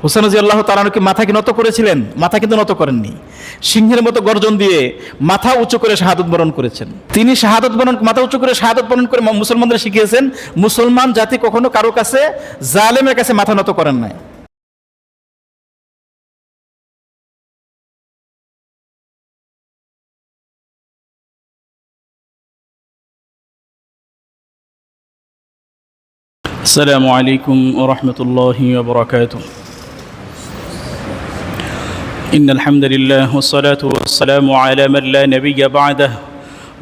হুসেন রাদিয়াল্লাহু তাআলা কি মাথা কি নত করেছিলেন? মাথা কিন্তু নত করেননি। সিংহের মতো গর্জন দিয়ে মাথা উঁচু করে শাহাদত বরণ করেছেন। তিনি শাহাদত বরণ, মাথা উঁচু করে শাহাদত বরণ করে মুসলমানদের শিখিয়েছেন মুসলমান জাতি কখনো কারো কাছে, জালেমের কাছে মাথা নত করেন নাই। আসসালামু আলাইকুম ওয়া রাহমাতুল্লাহি ওয়া বারাকাতুহু। ইন্নাল হামদুলিল্লাহ ওয়াস সালাতু ওয়াস সালামু আলা মান লা নাবিয়্যা বা'দাহু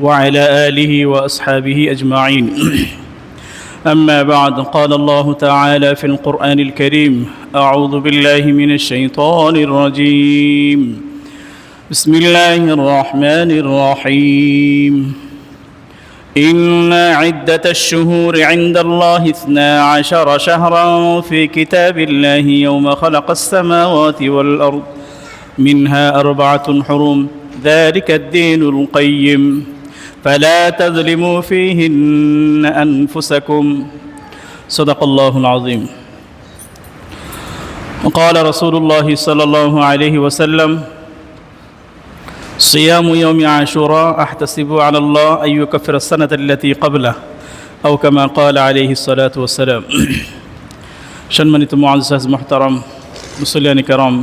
ওয়া আলা আলিহি ওয়া আসহাবিহি আজমাইন। أما بعد قال الله تعالى في القرآن الكريم أعوذ بالله من الشيطان الرجيم بسم الله الرحمن الرحيم إن عدة الشهور عند الله 12 شهرا في كتاب الله يوم خلق السماوات والأرض منها 4 حرم ذلك الدين القيم فلا تظلموا فيهن أنفسكم صدق الله العظيم. وقال رسول الله صلى الله عليه وسلم صيام يوم عاشوراء أحتسب على الله أن يكفر السنة التي قبله أو كما قال عليه الصلاة والسلام. সম্মানিত মুআজ্জাজ মুহতারাম মুসল্লিয়ান কিরাম,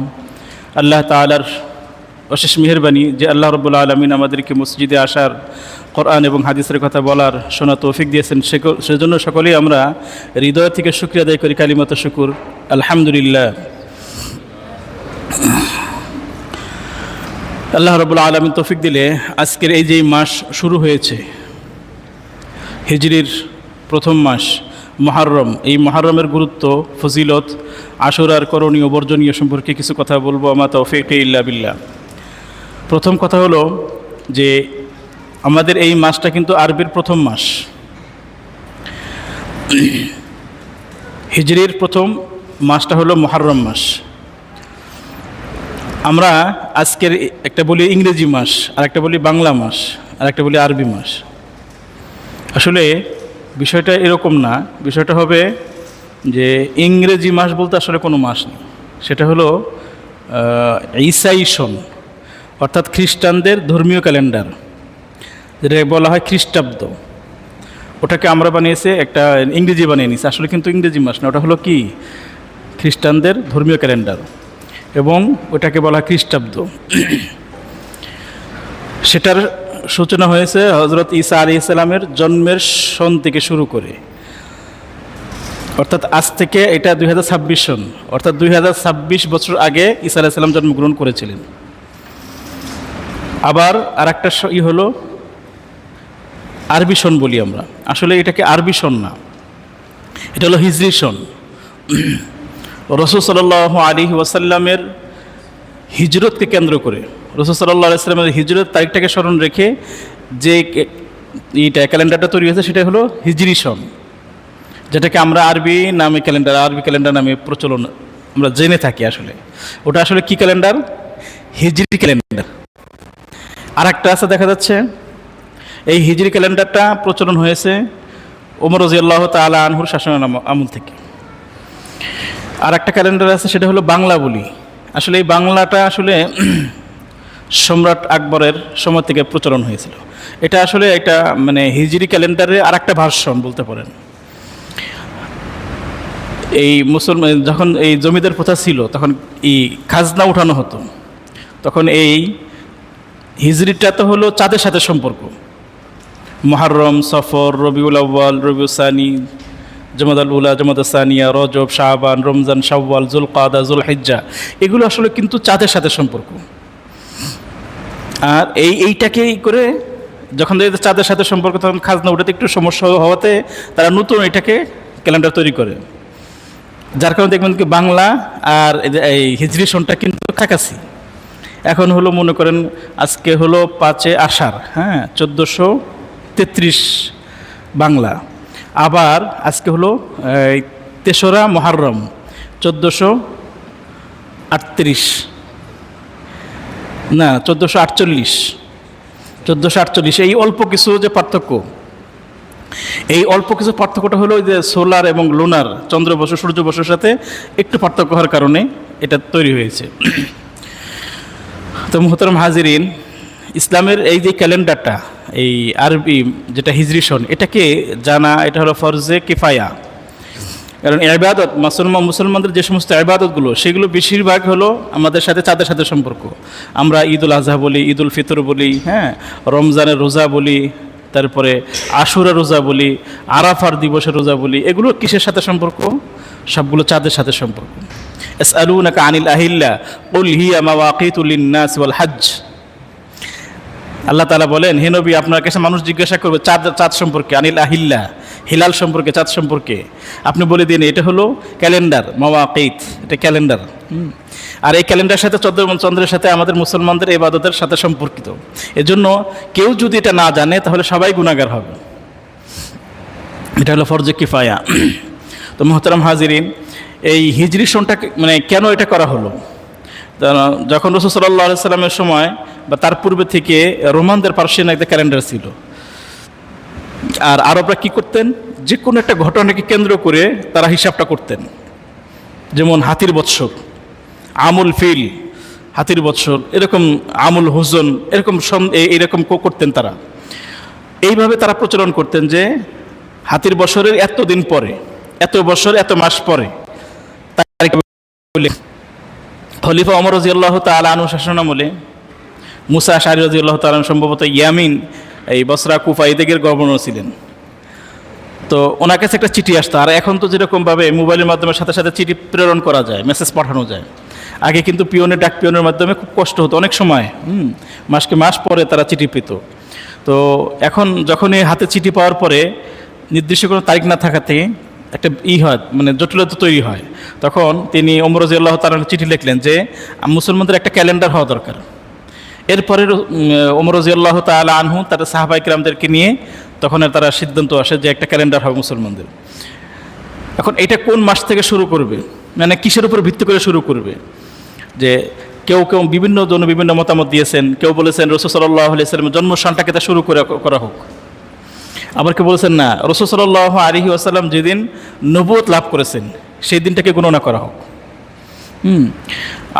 আল্লাহ তাআলার অশেষ মেহেরবানি যে আল্লাহ রাব্বুল আলামিন আমাদেরকে মসজিদে আসার, কোরআন এবং হাদিসের কথা বলার, শোনা তৌফিক দিয়েছেন। সেজন্য সকলেই আমরা হৃদয় থেকে শুকরিয়া আদায় করি, কালিমাত শুকুর, আলহামদুলিল্লাহ। আল্লাহ রাব্বুল আলামিন তৌফিক দিলে আজকের এই যে মাস শুরু হয়েছে, হিজরির প্রথম মাস মুহররম, এই মুহররমের গুরুত্ব, ফজিলত, আশুরার করণীয় বর্জনীয় সম্পর্কে কিছু কথা বলবো। আমা তৌফিক ইল্লা বিল্লাহ। প্রথম কথা হলো যে আমাদের এই মাসটা কিন্তু আরবির প্রথম মাস। হিজরির প্রথম মাসটা হলো মুহররম মাস। আমরা আজকের একটা বলি ইংরেজি মাস, আর একটা বলি বাংলা মাস, আর একটা বলি আরবি মাস। আসলে বিষয়টা এরকম না। বিষয়টা হবে যে ইংরেজি মাস বলতে আসলে কোনো মাস নেই। সেটা হলো ঈসাই সন, অর্থাৎ খ্রিস্টানদের ধর্মীয় ক্যালেন্ডার, যেটা বলা হয় খ্রিস্টাব্দ। ওটাকে আমরা বানিয়েছে একটা ইংরেজি বানিয়ে নিয়েছি। আসলে কিন্তু ইংরেজি মাস না, ওটা হলো কি খ্রিস্টানদের ধর্মীয় ক্যালেন্ডার, এবং ওটাকে বলা হয় খ্রিস্টাব্দ। সেটার সূচনা হয়েছে হজরত ঈসা আলাইহিস সালামের জন্মের সন থেকে শুরু করে, অর্থাৎ আজ থেকে এটা 2026 সন, অর্থাৎ 2026 বছর আগে ঈসা আলাইহিস সালাম জন্মগ্রহণ করেছিলেন। আবার আর একটা হলো আরবি সন বলি আমরা। আসলে এটাকে আরবি সন না, এটা হলো হিজরি সন। রাসূল সাল্লাল্লাহু আলাইহি ওয়াসাল্লামের হিজরতকে কেন্দ্র করে, রাসূল সাল্লাল্লাহু আলাইহি ওয়াসাল্লামের হিজরত তারিখটাকে স্মরণ রেখে যে এইটা ক্যালেন্ডারটা তৈরি হয়েছে সেটা হলো হিজরি সন, যেটাকে আমরা আরবি নামে ক্যালেন্ডার, আরবি ক্যালেন্ডার নামে প্রচলন আমরা জেনে থাকি। আসলে ওটা আসলে কি ক্যালেন্ডার? হিজরি ক্যালেন্ডার। আর একটা আছে দেখা যাচ্ছে, এই হিজরি ক্যালেন্ডারটা প্রচলন হয়েছে ওমর রাদিয়াল্লাহু তাআলা আনহুর শাসনের আমল থেকে। আর একটা ক্যালেন্ডার আছে, সেটা হলো বাংলা বলি। আসলে এই বাংলাটা আসলে সম্রাট আকবরের সময় থেকে প্রচলন হয়েছিল। এটা আসলে একটা মানে হিজরি ক্যালেন্ডারের আর একটা ভার্সন বলতে পারেন। এই মুসলমান যখন এই জমিদার প্রথা ছিল, তখন এই খাজনা উঠানো হতো, তখন এই হিজরিটা তো হলো চাঁদের সাথে সম্পর্ক। মুহররম, সফর, রবিউল আউয়াল, রবিউল সানি, জমাদাল উলা, জমাদাল সানিয়া, রজব, শাবান, রমজান, শাওয়াল, জুলকাদা, জুলহিজ্জা, এগুলো আসলে কিন্তু চাঁদের সাথে সম্পর্ক। আর এইটাকেই করে যখন চাঁদের সাথে সম্পর্ক, তখন খাজনা উঠাতে একটু সমস্যা হওয়াতে তারা নতুন এটাকে ক্যালেন্ডার তৈরি করে। যার কারণে দেখবেন কি বাংলা আর এই হিজরি সনটা কিন্তু কাছাকাছি। এখন হলো মনে করেন আজকে হলো 5 আষাঢ়, 1433 বাংলা। আবার আজকে হলো 3রা মুহররম 1438, না 1448, এই অল্প কিছু যে পার্থক্য, এই অল্প কিছু পার্থক্যটা হলো যে সোলার এবং লুনার, চন্দ্র বসু সূর্য বসুর সাথে একটু পার্থক্য হওয়ার কারণে এটা তৈরি হয়েছে। তো মুহতারাম হাজিরিন, ইসলামের এই যে ক্যালেন্ডারটা, এই আরবি যেটা হিজরি সন, এটাকে জানা এটা হলো ফরজে কিফায়া। কারণ ইবাদত মুসলমানদের যে সমস্ত ইবাদতগুলো, সেগুলো বেশিরভাগ হলো আমাদের সাথে চাঁদের সাথে সম্পর্ক। আমরা ঈদুল আজহা বলি, ঈদুল ফিতর বলি, হ্যাঁ, রমজানের রোজা বলি, তারপরে আশুরা রোজা বলি, আরাফার দিবসের রোজা বলি, এগুলো কিসের সাথে সম্পর্ক? সবগুলো চাঁদের সাথে সম্পর্ক। ইয়াসআলুনাকা আনিল আহিল্লা কুল হিয়া মাওয়াকিতু লিন-নাস ওয়াল হজ্জ। আল্লাহ তাআলা বলেন, হে নবী, আপনার কাছে মানুষ জিজ্ঞাসা করবে চাঁদ সম্পর্কে, আনিল আহিল্লা, হিলাল সম্পর্কে, চাঁদ সম্পর্কে। আপনি বলে দিন এটা হলো ক্যালেন্ডার, মাওয়াকিত, এটা ক্যালেন্ডার। আর এই ক্যালেন্ডারের সাথে চন্দ্রের সাথে আমাদের মুসলমানদের ইবাদতের সাথে সম্পর্কিত। এজন্য কেউ যদি এটা না জানে তাহলে সবাই গুনাহগার হবে। এটা হলো ফরজে কিফায়া। তো মুহতারাম হাজিরিন, এই হিজরি সনটা মানে কেন এটা করা হলো? যখন রাসূল সাল্লাল্লাহু আলাইহি সাল্লামের সময় বা তার পূর্বে থেকে রোমানদের পার্সিয়ান একটা ক্যালেন্ডার ছিল। আর আরবরা কি করতেন? যে কোনো একটা ঘটনাকে কেন্দ্র করে তারা হিসাবটা করতেন। যেমন হাতির বৎসর, আমুল ফিল, হাতির বৎসর, এরকম আমুল হুজন, এরকম করতেন তারা। এইভাবে তারা প্রচলন করতেন যে হাতির বছরের এত দিন পরে, এত বছর, এত মাস পরে। খলিফা ওমর রাদিয়াল্লাহু তাআলা আনহু শাসনামলে মুসা আশআরী রাদিয়াল্লাহু তাআলা সম্ভবত ইয়ামিন, এই বসরা, কুফা এই দিকের গভর্নর ছিলেন। তো ওনার কাছে একটা চিঠি আসতো। আর এখন তো যেরকমভাবে মোবাইলের মাধ্যমে সাথে সাথে চিঠি প্রেরণ করা যায়, মেসেজ পাঠানো যায়। আগে কিন্তু ডাক পিয়নের মাধ্যমে খুব কষ্ট হতো, অনেক সময় মাসকে মাস পরে তারা চিঠি পেত। তো এখন যখন এই হাতে চিঠি পাওয়ার পরে নির্দিষ্ট কোনো তারিখ না থাকাতে একটা হয়, মানে জটিলতা তৈরি হয়। তখন তিনি ওমর রাদিয়াল্লাহু তাআলা চিঠি লিখলেন যে মুসলমানদের একটা ক্যালেন্ডার হওয়া দরকার। এরপরে ওমর রাদিয়াল্লাহু তাআলা আনহু তার সাহাবায়ে কিরামদেরকে নিয়ে তখন তারা সিদ্ধান্ত আসে যে একটা ক্যালেন্ডার হবে মুসলমানদের। এখন এটা কোন মাস থেকে শুরু করবে, মানে কিসের উপর ভিত্তি করে শুরু করবে? যে কেউ বিভিন্ন জন বিভিন্ন মতামত দিয়েছেন। কেউ বলেছেন রাসূল সাল্লাল্লাহু আলাইহি ওয়াসাল্লামের জন্মস্থানটাকে তা শুরু করা হোক। আবার কেউ বলেছেন না, রাসূল সাল্লাল্লাহু আলাইহি ওয়াসাল্লাম যেদিন নবুয়ত লাভ করেছেন সেই দিনটাকে গণনা করা হোক।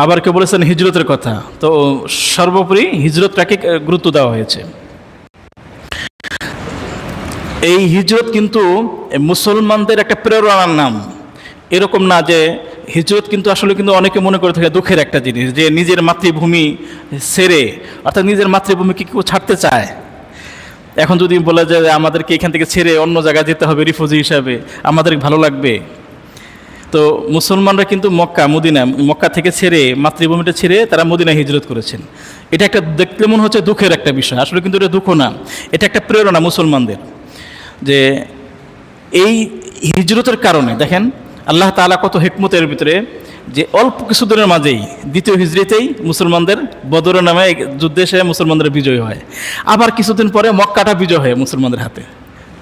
আবার কেউ বলেছেন হিজরতের কথা। তো সর্বোপরি হিজরতটাকে গুরুত্ব দেওয়া হয়েছে। এই হিজরত কিন্তু মুসলমানদের একটা প্রেরণার নাম, এরকম না যে হিজরত কিন্তু আসলে কিন্তু অনেকে মনে করে থাকে দুঃখের একটা জিনিস, যে নিজের মাতৃভূমি ছেড়ে, অর্থাৎ নিজের মাতৃভূমিকে কেউ ছাড়তে চায়। এখন যদি বলা যায় আমাদেরকে এখান থেকে ছেড়ে অন্য জায়গায় যেতে হবে রিফিউজি হিসাবে, আমাদের ভালো লাগবে? তো মুসলমানরা কিন্তু মক্কা থেকে ছেড়ে, মাতৃভূমিটা ছেড়ে তারা মদিনায় হিজরত করেছেন। এটা একটা দেখলে মনে হচ্ছে দুঃখের একটা বিষয়, আসলে কিন্তু এটা দুঃখ না, এটা একটা প্রেরণা মুসলমানদের। যে এই হিজরতের কারণে দেখেন আল্লাহ তাআলা কত হিকমতের ভিতরে, যে অল্প কিছুদিনের মাঝেই দ্বিতীয় হিজরিতেই মুসলমানদের বদর নামে যুদ্ধে সে মুসলমানদের বিজয় হয়। আবার কিছুদিন পরে মক্কাটা বিজয় হয় মুসলমানদের হাতে।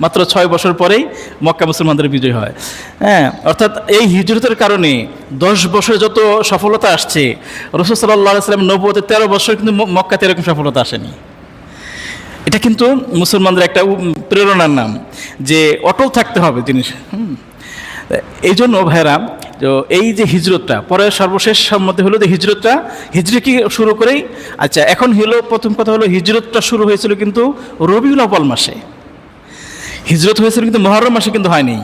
মাত্র 6 বছর পরেই মক্কা মুসলমানদের বিজয় হয়। হ্যাঁ, অর্থাৎ এই হিজরতের কারণে 10 বছরে যত সফলতা আসছে, রাসূল সাল্লাল্লাহু আলাইহি ওয়াসাল্লাম নবুয়তের 13 বছর কিন্তু মক্কাতে এরকম সফলতা আসেনি। এটা কিন্তু মুসলমানদের একটা প্রেরণার নাম, যে অটল থাকতে হবে জিনিস। এই জন্য ভাইরা, এই যে হিজরতটা পরে সর্বশেষ সম্মতি হলো যে হিজরি কি শুরু করেই, আচ্ছা এখন হলো প্রথম কথা হলো হিজরতটা শুরু হয়েছিল কিন্তু রবিউল আউয়াল মাসে। হিজরত হয়েছিল কিন্তু মুহররম মাসে কিন্তু হয়নি।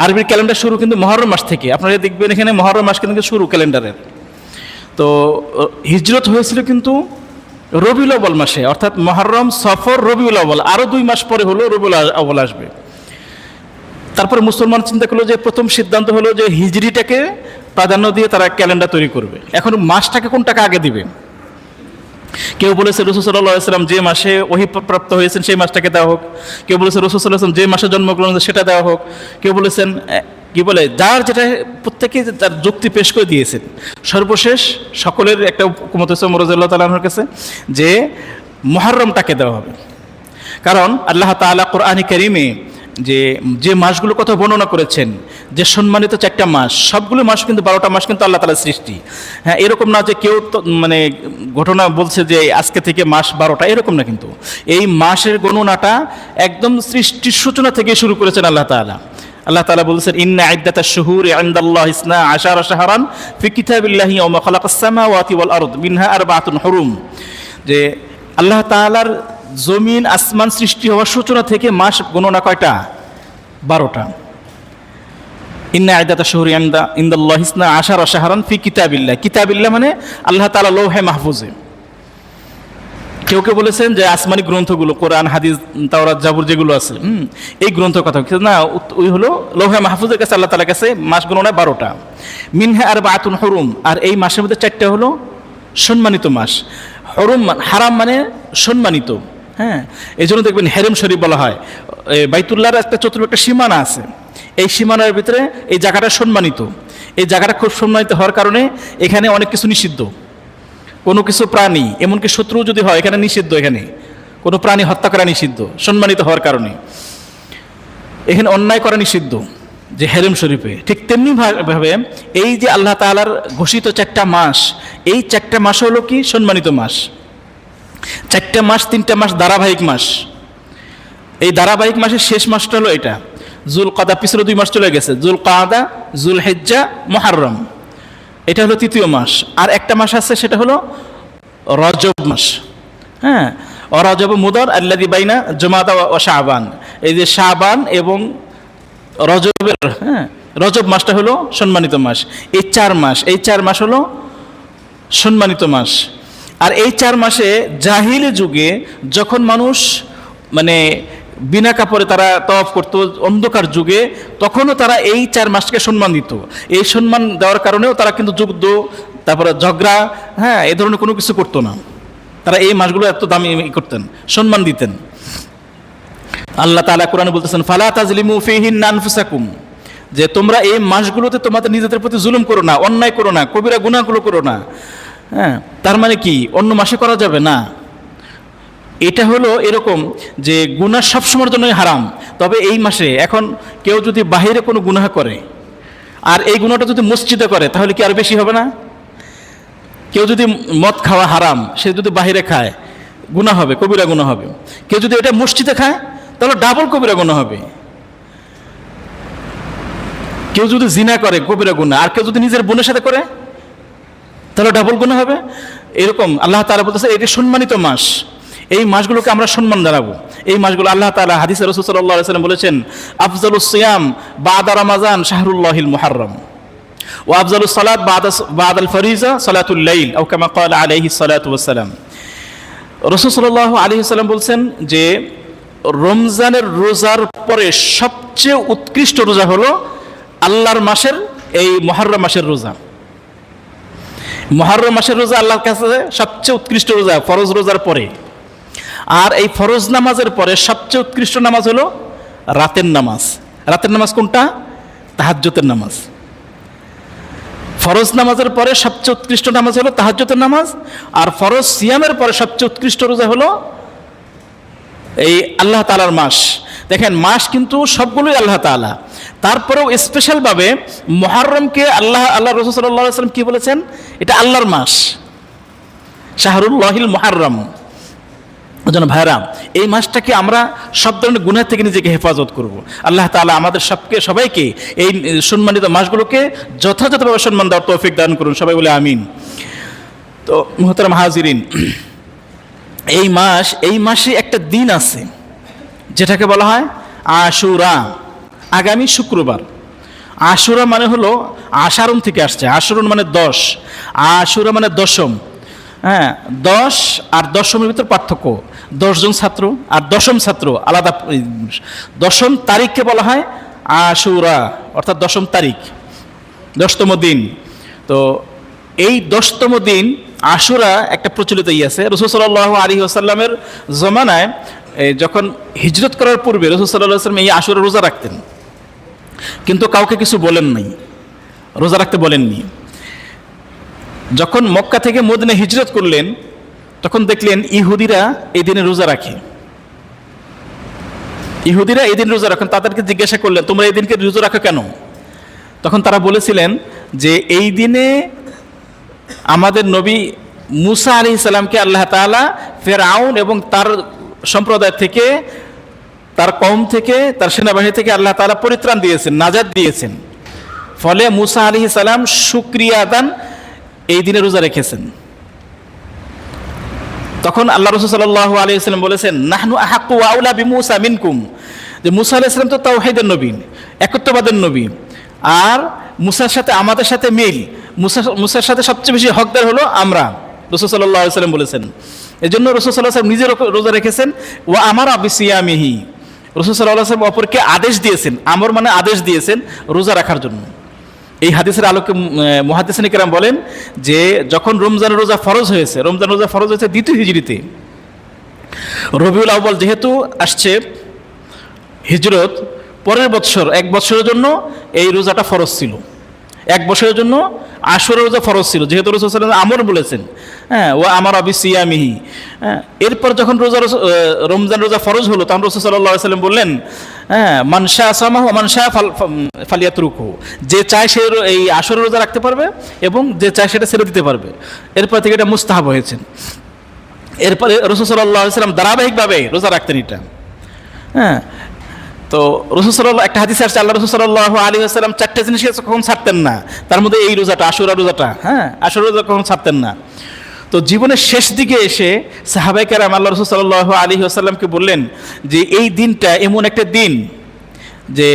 আরবির ক্যালেন্ডার শুরু কিন্তু মুহররম মাস থেকে। আপনারা দেখবেন এখানে মুহররম মাস কিন্তু শুরু ক্যালেন্ডারের। তো হিজরত হয়েছিল কিন্তু রবিউল আউয়াল মাসে, অর্থাৎ মুহররম, সফর, রবিউল আউয়াল, আরও 2 মাস পরে হলো রবিউল আউয়াল আসবে। তারপরে মুসলমান চিন্তা করলো যে প্রথম সিদ্ধান্ত হলো যে হিজরিটাকে প্রাধান্য দিয়ে তারা ক্যালেন্ডার তৈরি করবে। এখন মাসটাকে কোনটাকে আগে দিবে? কেউ বলেছে রাসূল সাল্লাল্লাহু আলাইহি ওয়াসাল্লাম যে মাসে ওহী প্রাপ্ত হয়েছেন সেই মাসটাকে দেওয়া হোক। কেউ বলেছে রাসূল সাল্লাল্লাহু আলাইহি ওয়াসাল্লাম যে মাসে জন্মগ্রহণ সেটা দেওয়া হোক। কেউ বলেছেন যার যেটা, প্রত্যেকে তার যুক্তি পেশ করে দিয়েছেন। সর্বশেষ সকলের একটা ঐকমত্য হয়েছে ওমর রাদিয়াল্লাহু তাআলা আনহুর কাছে যে মুহররমটাকে দেওয়া হবে। কারণ আল্লাহ তাআলা কোরআনে কারীমে যে মাসগুলোর কথা বর্ণনা করেছেন, যে সম্মানিত 4টা মাস, সবগুলো মাস কিন্তু 12টা মাস কিন্তু আল্লাহ তাআলার সৃষ্টি। হ্যাঁ, এরকম না যে কেউ মানে ঘটনা বলছে যে আজকে থেকে মাস 12টা, এরকম না। কিন্তু এই মাসের গণনাটা একদম সৃষ্টির সূচনা থেকে শুরু করেছেন আল্লাহ তাআলা। আল্লাহ তাআলা বলেছেন ইন্না ইদ্দাতাশ শুহুরি ইনদাল্লাহি ইসনা আশারা শাহরান ফি কিতাবিল্লাহি ইয়াওমা খালাকাস সামাওয়াতি ওয়াল আরদ মিনহা আরবাআতুন হুরুম, যে আল্লাহ তাআলার জমিন আসমান সৃষ্টি হওয়ার সূচনা থেকে মাস গণনা কয়টা? 12টা। ইন্না ইদ্দাতাশ শুহুরি ইনদাল্লাহি ইসনা আশারা শাহরান ফি কিতাবিল্লাহ, কিতাবিল্লাহ মানে আল্লাহ তাআলা লৌহে মাহফুজে। কেউ কেউ বলেছেন যে আসমানি গ্রন্থগুলো, কোরআন, হাদিস, তাওরাত, জাবুর যেগুলো আছে, এই গ্রন্থের কথা না, ওই হলো লৌহে মাহফুজের কাছে, আল্লাহ তাআলার কাছে মাস গণনায় 12টা। মিনহা আরবাআতুন হুরুম, আর এই মাসের মধ্যে 4টা হলো সম্মানিত মাস। হরুম হারাম মানে সম্মানিত, হ্যাঁ, এই জন্য দেখবেন হেরেম শরীফ বলা হয়। বাইতুল্লাহর একটা চতুর্থ একটা সীমানা আছে, এই সীমানার ভিতরে এই জায়গাটা সম্মানিত। এই জায়গাটা খুব সম্মানিত হওয়ার কারণে এখানে অনেক কিছু নিষিদ্ধ, কোনো কিছু প্রাণী, এমনকি শত্রু যদি হয় এখানে নিষিদ্ধ, এখানে কোনো প্রাণী হত্যা করা নিষিদ্ধ, সম্মানিত হওয়ার কারণে। এখানে অন্যায় করা নিষিদ্ধ, যে হেরেম শরীফে। ঠিক তেমনি ভাবে এই যে আল্লাহ তাআলার ঘোষিত 4টা মাস, এই 4টা মাস হলো কি সম্মানিত মাস। 4টা মাস, 3টা মাস ধারাবাহিক মাস। এই ধারাবাহিক মাসের শেষ মাসটা হলো এটা জুল কাদা, পিছনে 2 মাস চলে গেছে, জুল কাদা, জুল হিজ্জা, মুহররম, এটা হলো 3য় মাস। আর একটা মাস আছে, সেটা হলো রজব মাস, হ্যাঁ, রজব মুদার আল্লাযী বাইনা জুমাদা ওয়া শাবান, এই যে শাবান এবং রজবের, হ্যাঁ, রজব মাসটা হলো সম্মানিত মাস। এই 4 মাস, এই 4 মাস হলো সম্মানিত মাস। আর এই 4 মাসে জাহিলি যুগে যখন মানুষ মানে বিনা কাপড়ে তারা তওয়াফ করতো অন্ধকার যুগে, তখনও তারা এই 4 মাসকে সম্মান দিত। এই সম্মান দেওয়ার কারণেও তারা কিন্তু যুদ্ধ, তারপরে ঝগড়া, হ্যাঁ, এই ধরনের কোনো কিছু করতো না। তারা এই মাসগুলো এত দামি করতেন, সম্মান দিতেন। আল্লাহ তাআলা কোরআনে বলতেছেন ফালা তাজলিমু ফীহিন্না আনফুসাকুম, যে তোমরা এই মাসগুলোতে তোমাদের নিজেদের প্রতি জুলুম করো না, অন্যায় করো না, কবিরা গুনাহগুলো করো না। হ্যাঁ, তার মানে কি অন্য মাসে করা যাবে না? এটা হলো এরকম যে গুনাহ সবসময়ের জন্যই হারাম, তবে এই মাসে এখন কেউ যদি বাহিরে কোনো গুনাহ করে আর এই গুনাহটা যদি মসজিদে করে, তাহলে কি আর বেশি হবে না? কেউ যদি মদ খাওয়া হারাম, সে যদি বাহিরে খায় গুনাহ হবে, কবিরা গুনাহ হবে। কেউ যদি এটা মসজিদে খায় তাহলে ডাবল কবিরা গুনাহ হবে। কেউ যদি জিনা করে কবিরা গুনাহ, আর কেউ যদি নিজের বোনের সাথে করে তাহলে ডাবল গুনাহ হবে। এরকম আল্লাহ তাআলা বলতেছে এটি সম্মানিত মাস, এই মাসগুলোকে আমরা সম্মান জানাবো। এই মাসগুলো আল্লাহ তাআলা হাদিসে রাসূল সাল্লাল্লাহু আলাইহি ওয়াসাল্লাম বলেছেন আফজালুস সিয়াম বাদা রমাজান শাহরুল্লাহিল মুহাররম ওয়া আফজালুস সালাত বাদাল ফরিজা সালাতুল লাইল আও কামা ক্বালা আলাইহিস সালাতু ওয়াস সালাম। রাসূল সাল্লাল্লাহু আলাইহি ওয়াসাল্লাম বলছেন যে রমজানের রোজার পরে সবচেয়ে উৎকৃষ্ট রোজা হলো আল্লাহর মাসের এই মুহররম মাসের রোজা। মুহররম মাসের রোজা আল্লাহর কাছে সবচেয়ে উৎকৃষ্ট রোজা, ফরজ রোজার পরে। আর এই ফরজ নামাজের পরে সবচেয়ে উৎকৃষ্ট নামাজ হলো রাতের নামাজ। রাতের নামাজ কোনটা? তাহাজ্জুদের নামাজ। ফরজ নামাজের পরে সবচেয়ে উৎকৃষ্ট নামাজ হলো তাহাজ্জুদের নামাজ। আর ফরজ সিয়ামের পরে সবচেয়ে উৎকৃষ্ট রোজা হলো এই আল্লাহ তাআলার মাস। দেখেন মাস কিন্তু সবগুলোই আল্লাহ তাআলা, তারপরেও স্পেশালভাবে মুহররমকে আল্লাহ রাসূল সাল্লাল্লাহু আলাইহি ওয়াসাল্লাম কি বলেছেন? এটা আল্লাহর মাস, শাহরুল্লাহিল মুহররম। ওজন ভাইরা, এই মাসটাকে আমরা সব ধরনের গুনাহ থেকে নিজেকে হেফাজত করব। আল্লাহ তাআলা আমাদের সবাইকে এই সম্মানিত মাসগুলোকে যথাযথভাবে সম্মান দেওয়ার তৌফিক দান করুন, সবাই বলে আমিন। তো মুহতারাম হাজিরিন, এই মাসে একটা দিন আছে যেটাকে বলা হয় আশুরা, আগামী শুক্রবার। আশুরা মানে হলো আশারুন থেকে আসছে, আশুরুন মানে 10, আশুরা মানে দশম। হ্যাঁ, 10 আর দশমের ভিতর পার্থক্য। 10 জন ছাত্র আর দশম ছাত্র আলাদা। দশম তারিখকে বলা হয় আশুরা, অর্থাৎ দশম তারিখ, 10তম দিন। তো এই 10তম দিন আশুরা একটা প্রচলিত আছে। রাসূল সাল্লাল্লাহু আলাইহি ওয়াসাল্লামের জমানায় যখন হিজরত করার পূর্বে রাসূল সাল্লাল্লাহু আলাইহি ওয়াসাল্লাম এই আশুরা রোজা রাখতেন, কিন্তু কাউকে কিছু বলেন নাই, রোজা রাখতে বলেননি। যখন মক্কা থেকে মদিনায় হিজরত করলেন তখন দেখলেন ইহুদিরা এই দিনে রোজা রাখে। ইহুদিরা এই দিন রোজা রাখেন। তাদেরকে জিজ্ঞাসা করলেন তোমরা এই দিনকে রোজা রাখো কেন? তখন তারা বলেছিলেন যে এই দিনে আমাদের নবী মুসা আলাইহিস সালামকে আল্লাহ তাআলা ফিরআউন এবং তার সম্প্রদায় থেকে তার কওম থেকে, তার সেনাবাহিনী থেকে আল্লাহ তাআলা পরিত্রাণ দিয়েছেন, নাজাত দিয়েছেন। ফলে মুসা আলাইহিস সালাম শুকরিয়া আদান এই দিনে রোজা রেখেছেন। তখন আল্লাহ রাসূল সাল্লাল্লাহু আলাইহি ওয়াসাল্লাম বলেছেন, নাহনু আহাক্কু ওয়া আউলা বিমূসা মিনকুম, যে মুসা আলাইহিস সালাম তো তাওহীদের নবী, একত্ববাদের নবী, আর মুসার সাথে আমাদের সাথে মিল, মুসার সাথে সবচেয়ে বেশি হকদার হলো আমরা। রাসূল সাল্লাল্লাহু আলাইহি ওয়াসাল্লাম বলেছেন। এজন্য রাসূল সাল্লাল্লাহু আলাইহি ওয়াসাল্লাম নিজে রোজা রেখেছেন। ওয়া আমারা বিসিয়ামিহি, রাসূল সাল্লাল্লাহু আলাইহি ওয়াসাল্লাম অপরকে আদেশ দিয়েছেন, আমর মানে আদেশ দিয়েছেন রোজা রাখার জন্য। এই হাদিসের আলোকে মুহাদ্দিসিন কিরাম বলেন যে যখন রমজানের রোজা ফরজ হয়েছে, রমজান রোজা ফরজ হয়েছে 2য় হিজরিতে, রবিউল আউয়াল যেহেতু আসছে হিজরত, পরের বছর 1 বছরের জন্য এই রোজাটা ফরজ ছিল, 1 বছরের জন্য আশুরা রোজা ফরজ ছিল, যেহেতু রাসূল সাল্লাল্লাহু আলাইহি ওয়াসাল্লাম আমর বলেছেন। হ্যাঁ, ও আমার বিসিয়ামিহি। এরপর যখন রমজান রোজা ফরজ হলো, তখন রাসূল সাল্লাল্লাহু আলাইহি ওয়াসাল্লাম বললেন, হ্যাঁ, মান শাআ সামাহু ওয়া মান শাআ ফালিয়াতরুকহু, যে চায় সে এই আশুরা রোজা রাখতে পারবে এবং যে চায় সেটা ছেড়ে দিতে পারবে। এরপর থেকে এটা মুস্তাহাব হয়েছে। এরপরে রাসূল সাল্লাল্লাহু আলাইহি ওয়াসাল্লাম ধারাবাহিকভাবে রোজা রাখতেন এটা। হ্যাঁ, তো রাসূল সাল্লাল্লাহু, একটা হাদিস আছে আল্লাহ রাসূল সাল্লাল্লাহু আলাইহি ওয়াসাল্লাম 4টা জিনিস কখন ছাড়তেন না, তার মধ্যে এই রোজাটা, আশুরা রোজাটা। হ্যাঁ, আশুরা রোজা কখন ছাড়তেন না। তো জীবনের শেষ দিকে এসে সাহাবায়ে কেরাম আল্লাহ রাসূল সাল্লাল্লাহু আলাইহি ওয়াসাল্লামকে বললেন যে এই দিনটা এমন একটা দিন যে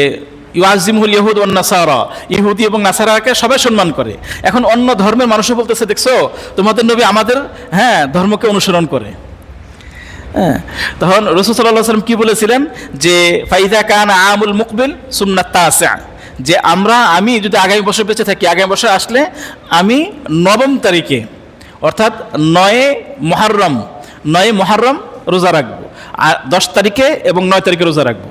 ইউআযিমুল ইয়াহুদ ওয়ান নাসারা, ইহুদি এবং নাসারাকে সবাই সম্মান করে। এখন অন্য ধর্মের মানুষও বলতেছে, দেখছো তোমাদের নবী আমাদের ধর্মকে অনুসরণ করে। হ্যাঁ, তখন রাসূল সাল্লাল্লাহু আলাইহি ওয়াসাল্লাম কি বলেছিলেন যে ফাইদা কানা আমুল মুকবিল সুন্নাত তাসিআ, যে আমি যদি আগামী বছর বেঁচে থাকি, আগামী বছর আসলে আমি 9 তারিখে অর্থাৎ 9 মুহররম রোজা রাখবো, আর 10 তারিখে এবং 9 তারিখে রোজা রাখবো।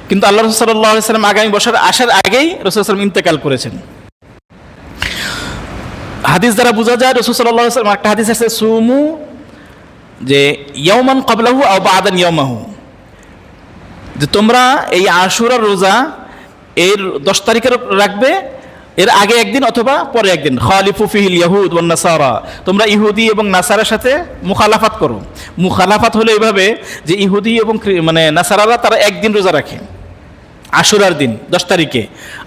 কিন্তু আল্লাহ রাসূল সাল্লাল্লাহু আলাইহি ওয়াসাল্লাম আগামী বছর আসার আগেই রাসূল সাল্লাল্লাহু আলাইহি ওয়াসাল্লাম ইন্তেকাল করেছেন। হাদিস দ্বারা বোঝা যায়, রাসূল সাল্লাল্লাহু আলাইহি ওয়াসাল্লাম একটা হাদিস আছে সুমু, যে ইয়াওমান ক্বাবলাহু আও বা'দান ইয়াওমাহু, যে তোমরা এই আশুরার রোজা এর 10 তারিখে রাখবে, এর আগে একদিন অথবা পরে একদিন। খালিফু ফিহিল ইয়াহুদ ওয়ান নাসারা, তোমরা ইহুদি এবং নাসারার সাথে মুখালাফাত করো। মুখালাফাত হলো এইভাবে যে ইহুদি এবং নাসারারা তারা একদিন রোজা রাখে আশুরার দিন 10 তারিখে,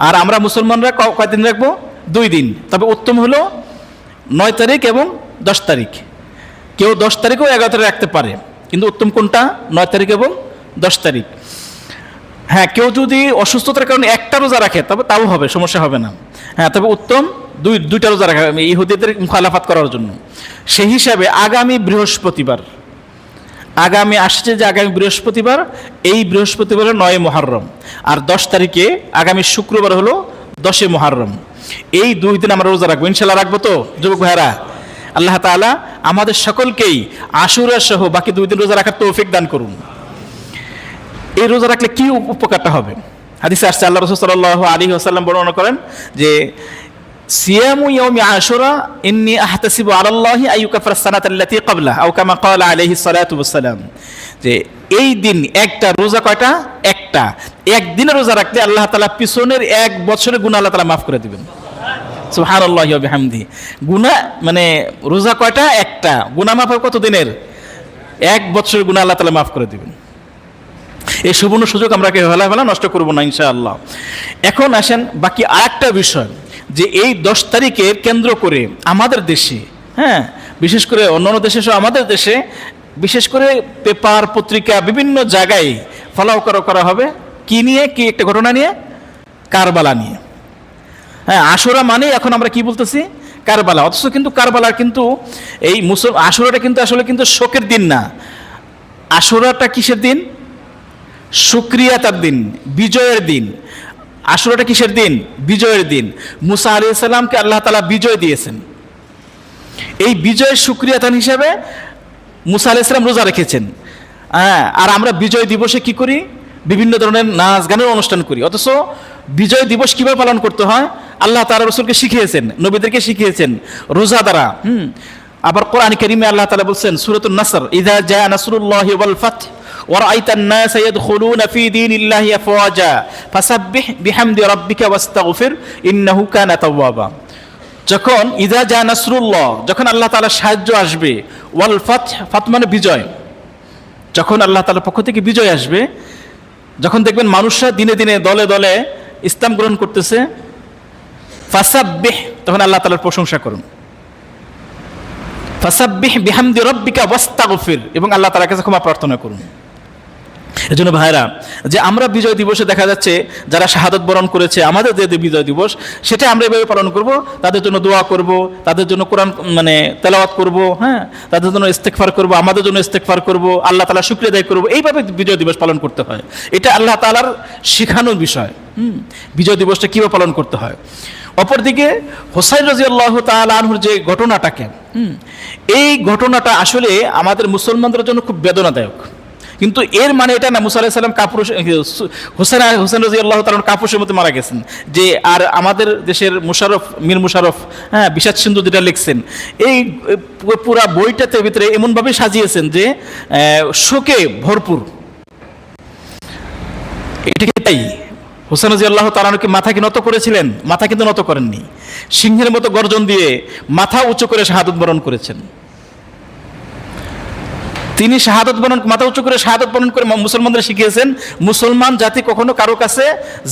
আর আমরা মুসলমানরা কয়দিন রাখবো? 2 দিন। তবে উত্তম হলো 9 তারিখ এবং 10 তারিখ। কেউ 10 তারিখও 11 তারিখ রাখতে পারে, কিন্তু উত্তম কোনটা? 9 তারিখ এবং 10 তারিখ। হ্যাঁ, কেউ যদি অসুস্থতার কারণে একটা রোজা রাখে তবে তাও হবে, সমস্যা হবে না। হ্যাঁ, তবে উত্তম দুইটা রোজা রাখা, ইহুদিদের মুখালাফাত করার জন্য। সেই হিসাবে আগামী বৃহস্পতিবার, আগামী বৃহস্পতিবার, এই বৃহস্পতিবার 9 মুহররম, আর 10 তারিখে আগামী শুক্রবার হলো 10 মুহররম। এই 2 দিন আমরা রোজা রাখবো, ইনশাল্লাহ। রাখবো তো যুবক ভাইরা? আল্লাহ তাআলা আমাদের সকলকেই আশুরা সহ বাকি 2 দিন রোজা রাখার তৌফিক দান করুন। এই রোজা রাখলে কি উপকারটা হবে? হাদিসে আসছে, আল্লাহ রাসূল সাল্লাল্লাহু আলাইহি ওয়াসাল্লাম বর্ণনা করেন যে সিয়ামু ইয়াউমি আশুরা ইন্নী আহতাসিবু আলাল্লাহি আইয়ুকাফিরা সানাতাল্লাতী ক্বাবলাহু আও কামা ক্বালা আলাইহিস সালাতু ওয়াসসালাম, যে এই দিন একটা রোজা, কয়টা? একটা। একদিনের রোজা রাখলে আল্লাহ তাআলা পিছনের 1 বছরের গুনাহ আল্লাহ তাআলা মাফ করে দিবেন। সুবহানাল্লাহি ওয়া বিহামদিহি। গুনাহ রোজা কয়টা? একটা। গুনাহ মাফ কত দিনের? 1 বছরের গুনাহ আল্লাহ তাআলা মাফ করে দিবেন। এই সুবর্ণ সুযোগ আমরা হেলা নষ্ট করব না ইনশাআল্লাহ। এখন আসেন বাকি আরেকটা বিষয়, যে এই 10 তারিখের কেন্দ্র করে আমাদের দেশে, হ্যাঁ, বিশেষ করে অন্যান্য দেশে সহ আমাদের দেশে বিশেষ করে পেপার পত্রিকা বিভিন্ন জায়গায় ফলাও করা হবে কি নিয়ে? কি একটা ঘটনা নিয়ে? কারবালা নিয়ে। হ্যাঁ, আশুরা মানে এখন আমরা কি বলতেছি? কারবালা। অথচ কিন্তু কারবালার কিন্তু এই আশুরাটা কিন্তু আসলে কিন্তু শোকের দিন না। আশুরাটা কিসের দিন? শুকরিয়াতার দিন, বিজয়ের দিন। আশুরাটা কিসের দিন? বিজয়ের দিন। মুসা আলাইহিস সালামকে আল্লাহ তাআলা বিজয় দিয়েছেন। এই বিজয়ের শুকরিয়াতান হিসেবে মুসা আলাইহিস সালাম রোজা রেখেছেন। হ্যাঁ, আর আমরা বিজয় দিবসে কি করি? বিভিন্ন ধরনের নাচ গানের অনুষ্ঠান করি। অথচ বিজয় দিবস কিভাবে পালন করতে হয় আল্লাহ তাআলা রাসূলকে শিখিয়েছেন, নবীদেরকে শিখিয়েছেন রোজা দ্বারা। আবার কোরআন কারীমে আল্লাহ তাআলা বলছেন সূরাতুন নাসর, ইযা জাআ নাসরুল্লাহি ওয়াল ফাত ওয়া রাআইতান নাসা ইয়াদখুলুনা ফি দীনিল্লাহি আফওয়াজা ফাসাব্বিহ বিহামদি রাব্বিকা ওয়াস্তাগফির ইন্নাহু কানা তাওয়াবা। যখন ইযা জাআ নাসরুল্লাহ, যখন আল্লাহ তাআলার সাহায্য আসবে, ওয়াল ফাত, ফাত মানে বিজয়, যখন আল্লাহ তাআলার পক্ষ থেকে বিজয় আসবে, যখন দেখবেন মানুষরা দিনে দিনে দলে দলে ইসলাম গ্রহণ করতেছে, ফাসাব্বিহ, তখন আল্লাহ তাআলার প্রশংসা করুন। ফাসাব্বিহ বিহামদি রাব্বিকা ওয়াস্তাগফির, এবং আল্লাহ তাআলার কাছে ক্ষমা প্রার্থনা করুন। এজন্য ভাইরা, যে আমরা বিজয় দিবসে দেখা যাচ্ছে যারা শাহাদাত বরণ করেছে, আমাদের যে বিজয় দিবস সেটা আমরা এভাবে পালন করব, তাদের জন্য দোয়া করব, তাদের জন্য কোরআন তেলাওয়াত করব, হ্যাঁ, তাদের জন্য ইস্তেগফার করব, আমাদের জন্য ইস্তেগফার করব, আল্লাহ তাআলা শুকরিয়া আদায় করব। এইভাবে বিজয় দিবস পালন করতে হয়। এটা আল্লাহ তাআলার শেখানোর বিষয়। বিজয় দিবসটা কীভাবে পালন করতে হয়। অপরদিকে হুসাইন রাদিয়াল্লাহু তাআলা আনহুর যে ঘটনাটাকে, এই ঘটনাটা আসলে আমাদের মুসলমানদের জন্য খুব বেদনাদায়ক। কিন্তু এর মানে এটা না মুসা আলাইহিস সালাম কাপুরুষ, হুসেন রাদিয়াল্লাহু তাআলা কাপুরুষের মধ্যে মারা গেছেন। যে আর আমাদের দেশের মীর মুশাররফ, হ্যাঁ, বিষাদ সিন্ধু যেটা লিখছেন, এই পুরা বইটাতে ভিতরে এমনভাবে সাজিয়েছেন যে শোকে ভরপুর। এটা কি তাই? হুসেন রাদিয়াল্লাহু তাআলা কি মাথা কি নত করেছিলেন? মাথা কিন্তু নত করেননি। সিংহের মতো গর্জন দিয়ে মাথা উঁচু করে শাহাদাত বরণ করেছেন। তিনি শাহাদাত বরণ, মাথা উঁচু করে শাহাদাত বরণ করে মুসলমানদের শিখিয়েছেন মুসলমান জাতি কখনো কারো কাছে,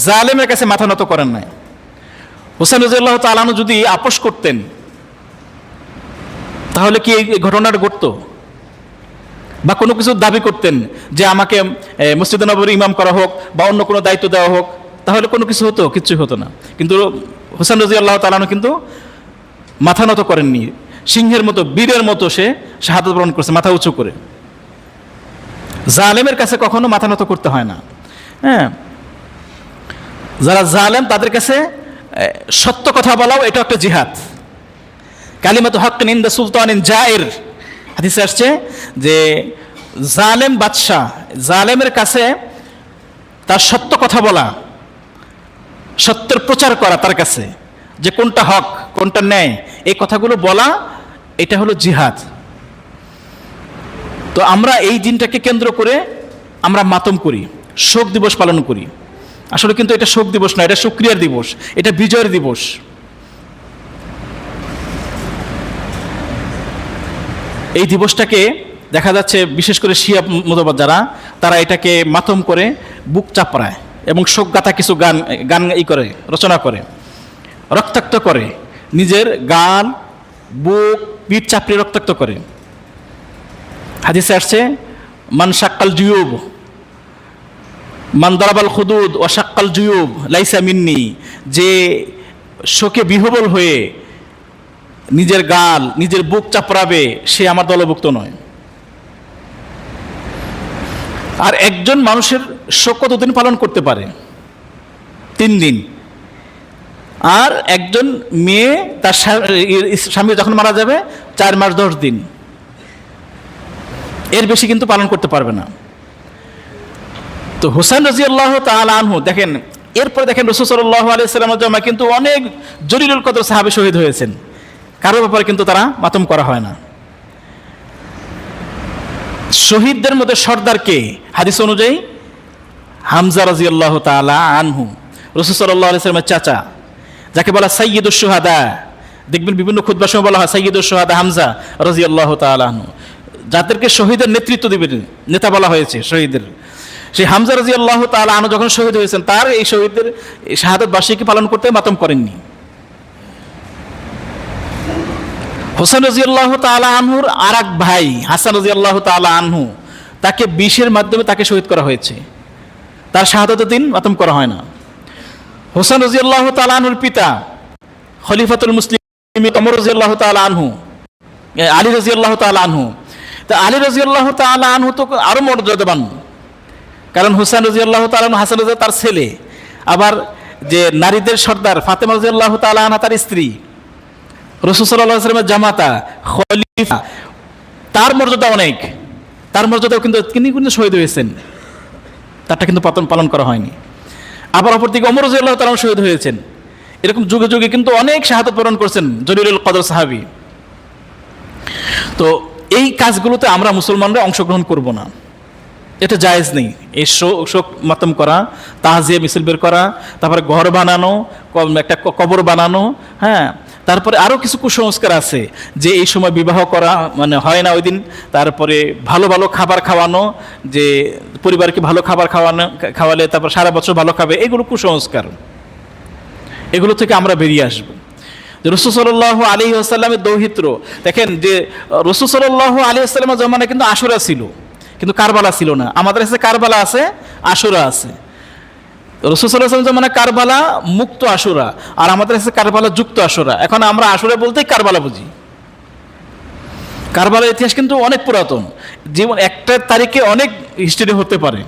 জালেমের কাছে মাথা নত করেন নাই। হুসাইন রাদিয়াল্লাহু তাআলা আনহু যদি আপোষ করতেন, তাহলে কি এই ঘটনাটা ঘটতো? বা কোনো কিছু দাবি করতেন যে আমাকে মসজিদে নববীর ইমাম করা হোক বা অন্য কোনো দায়িত্ব দেওয়া হোক, তাহলে কোনো কিছু হতো? কিচ্ছুই হতো না। কিন্তু হুসাইন রাদিয়াল্লাহু তাআলা আনহু কিন্তু মাথা নত করেননি। সিংহের মতো, বীরের মতো সে শাহাদাত বরণ করেছে মাথা উঁচু করে। জালেমের কাছে কখনো মাথা নত করতে হয় না। হ্যাঁ, যারা জালেম তাদের কাছে সত্য কথা বলাও এটা একটা জিহাদ। কালিমাতু হাক্কিন ইনদা সুলতানিন জায়ের, হাদিসে আসছে যে জালেম বাদশাহ, জালেমের কাছে তার সত্য কথা বলা, সত্যের প্রচার করা তার কাছে, যে কোনটা হক কোনটা ন্যায়, এই কথাগুলো বলা, এটা হলো জিহাদ। তো আমরা এই দিনটাকে কেন্দ্র করে আমরা মাতম করি, শোক দিবস পালন করি। আসলে কিন্তু এটা শোক দিবস না, এটা শুকরিয়ার দিবস, এটা বিজয়ের দিবস। এই দিবসটাকে দেখা যাচ্ছে বিশেষ করে শিয়া মতবাদ যারা, তারা এটাকে মাতম করে বুক চাপড়ায় এবং শোকগাথা কিছু গান করে, রচনা করে, রক্তাক্ত করে, নিজের গাল, বুক, পিঠ চাপড়ে রক্তাক্ত করে। হাদিসে আসছে মান শাক্কাল জুয়ুব, মান দারাবাল খুদুদ ও শাক্কাল জুয়ুব লাইসা মিন্নি, যে শোকে বিহবল হয়ে নিজের গাল, নিজের বুক চাপড়াবে, সে আমার দলভুক্ত নয়। আর একজন মানুষের শোক কতদিন পালন করতে পারে? 3 দিন। আর একজন মেয়ে তার স্বামী যখন মারা যাবে 4 মাস 10 দিন, এর বেশি কিন্তু পালন করতে পারবে না। তো হুসাইন রাদিয়াল্লাহু তাআলা আনহু দেখেন, এরপরে দেখেন রাসূল সাল্লাল্লাহু আলাইহি ওয়াসাল্লামের জামা কিন্তু অনেক জলিলুল কদর সাহাবী শহীদ হয়েছেন, কারো ব্যাপারে কিন্তু তারা মাতম করা হয় না। শহীদদের মধ্যে সর্দার কে? হাদিস অনুযায়ী হামজা রাদিয়াল্লাহু তাআলা আনহু, রাসূল সাল্লাল্লাহু আলাইহি ওয়াসাল্লামের চাচা, যাকে বলা সাইয়্যিদুশ শুহাদা। দেখবেন বিভিন্ন খুতবার সময় বলা হয় সাইয়্যিদুশ শুহাদা হামজা রাদিয়াল্লাহু তাআলা আনহু, যাদেরকে শহীদের নেতৃত্ব দিবেন, নেতা বলা হয়েছে শহীদের। সেই হামজা রাদিয়াল্লাহু তাআলা আনহু যখন শহীদ হয়েছেন, তার এই শহীদদের শাহাদাত বার্ষিকী পালন করতে মাতম করেননি। হুসাইন রাদিয়াল্লাহু তাআলা আনহুর আর এক ভাই হাসান রাদিয়াল্লাহু তাআলা আনহু, তাকে বিষের মাধ্যমে তাকে শহীদ করা হয়েছে, তার শাহাদাতের দিন মাতম করা হয় না। হুসাইন রাদিয়াল্লাহু তাআলা আনহুর পিতা খলিফাতুল মুসলিমিন ওমর রাদিয়াল্লাহু তাআলা আনহু, আলী রাদিয়াল্লাহু তাআলা আনহু। তো আলী রাদিয়াল্লাহু তাআলা আনহু তো আরো মর্যাদাবান, কারণ হুসাইন রাদিয়াল্লাহু তাআলা আনহু, হাসান রাদিয়াল্লাহু তার ছেলে, আবার যে নারীদের সর্দার ফাতেমা রাদিয়াল্লাহু তাআলা আনহা তার স্ত্রী, রাসূল সাল্লাল্লাহু আলাইহি ওয়াসাল্লামের জামাতা, খলিফা, তার মর্যাদা অনেক, তার মর্যাদাও কিন্তু তিনি কিন্তু শহীদ হয়েছেন, তারটা কিন্তু পালন করা হয়নি। আবার অপরদিকে ওমর রাদিয়াল্লাহু তাআলা শহীদ হয়েছেন। এরকম যুগে যুগে কিন্তু অনেক শাহাদাত বরণ করছেন জলিলুল কদর সাহাবী। তো এই কাজগুলোতে আমরা মুসলমানরা অংশগ্রহণ করব না, এটা জায়েজ নেই। এই শোক মাতম করা, তাজিয়া মিছিল বের করা, তারপরে ঘর বানানো, একটা কবর বানানো, হ্যাঁ, তারপরে আরও কিছু কুসংস্কার আছে যে এই সময় বিবাহ করা মানে হয় না ওই দিন। তারপরে ভালো ভালো খাবার খাওয়ানো, যে পরিবারকে ভালো খাবার খাওয়ালে তারপর সারা বছর ভালো খাবে, এগুলো কুসংস্কার। এগুলো থেকে আমরা বেরিয়ে আসব। রাসূল সাল্লাল্লাহু আলাইহি ওয়াসাল্লামের দৌহিত্র দেখেন, যে রাসূল সাল্লাল্লাহু আলাইহি ওয়াসাল্লামের জমানায় কিন্তু আশুরা ছিল, কিন্তু কারবালা ছিল না। আমাদের কাছে কারবালা আছে, আশুরা আছে। রাসূল সাল্লাল্লাহু আলাইহি ওয়াসাল্লামের জমানায় কারবালা মুক্ত আশুরা, আর আমাদের কাছে কারবালা যুক্ত আশুরা। এখন আমরা আশুরা বলতেই কারবালা বুঝি। কারবালার ইতিহাস কিন্তু অনেক পুরাতন, যেমন একটা তারিখে অনেক হিস্ট্রি হতে পারে,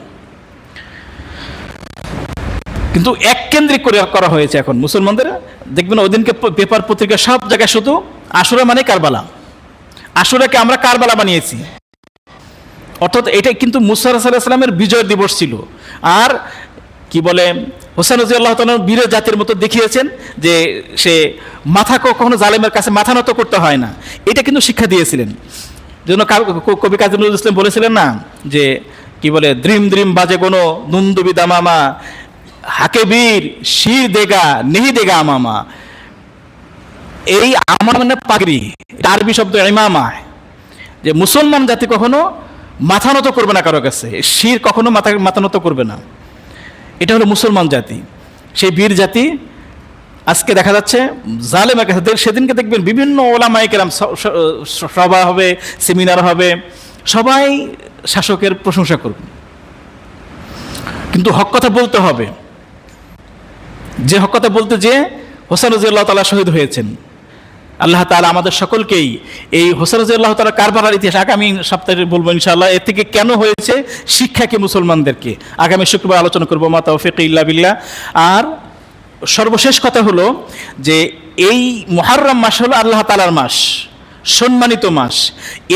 কিন্তু এক কেন্দ্রিক করে করা হয়েছে এখন মুসলমানদের। দেখবেন ওদিনকে পেপার পত্রিকা সব জায়গায় শুধু আশুরা মানে কারবালা, আশুরাকে আমরা কারবালা বানিয়েছি। অর্থাৎ এটা কিন্তু মুসা আলাইহিস সালামের বিজয় দিবস ছিল। আর কি বলে, হোসেন রাদিয়াল্লাহু তাআলা বীরের জাতির মতো দেখিয়েছেন যে সে মাথা কখনো জালেমের কাছে মাথা নত করতে হয় না, এটা কিন্তু শিক্ষা দিয়েছিলেন। যেন কবি কাজী নজরুল ইসলাম বলেছিলেন না, যে কি বলে, দ্রিম দ্রিম বাজে কোনো নুন্দুবি দামামা, হাকে বীর শির দেগা নেহি দেগা আমামা। এই আমা মানে পাগড়ি, এটা আরবি শব্দ ইমামা। যে মুসলমান জাতি কখনো মাথা নত করবে না কারো কাছে, শির কখনো মাথা নত করবে না। এটা হলো মুসলমান জাতি, সেই বীর জাতি। আজকে দেখা যাচ্ছে জালেমের কাছে, সেদিনকে দেখবেন বিভিন্ন ওলামায়ে কেরাম সভা হবে, সেমিনার হবে, সবাই শাসকের প্রশংসা করবে, কিন্তু হক কথা বলতে হবে। যে হক কথা বলতে যে হোসেন রাদিয়াল্লাহু তাআলা শহীদ হয়েছেন। আল্লাহ তাআলা আমাদের সকলকেই এই হোসেন রাদিয়াল্লাহু তাআলা কারবালার ইতিহাস আগামী সপ্তাহে বলবো ইনশাআল্লাহ, এর থেকে কেন হয়েছে শিক্ষা কি মুসলমানদেরকে, আগামী শুক্রবার আলোচনা করবো। মা তাওফীক ইল্লা বিল্লাহ। আর সর্বশেষ কথা হলো যে এই মুহররম মাস হলো আল্লাহ তাআলার মাস, সম্মানিত মাস।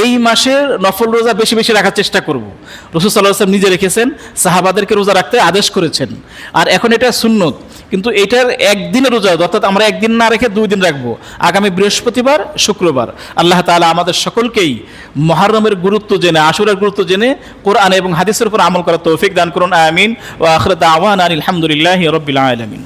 এই মাসের নফল রোজা বেশি বেশি রাখার চেষ্টা করব। রাসূল সাল্লাল্লাহু আলাইহি ওয়াসাল্লাম নিজে রেখেছেন, সাহাবাদেরকে রোজা রাখতে আদেশ করেছেন। আর এখন এটা সুন্নত, কিন্তু এটার একদিনের রোজা, অর্থাৎ আমরা একদিন না রেখে 2 দিন রাখবো, আগামী বৃহস্পতিবার, শুক্রবার। আল্লাহ তাআলা আমাদের সকলকেই মুহররমের গুরুত্ব জেনে, আশুরার গুরুত্ব জেনে কোরআন এবং হাদিসের উপর আমল করার তৌফিক দান করুন। আমিন। ওয়া আখিরু দাওয়ানা আলহামদুলিল্লাহি রাব্বিল আলামিন।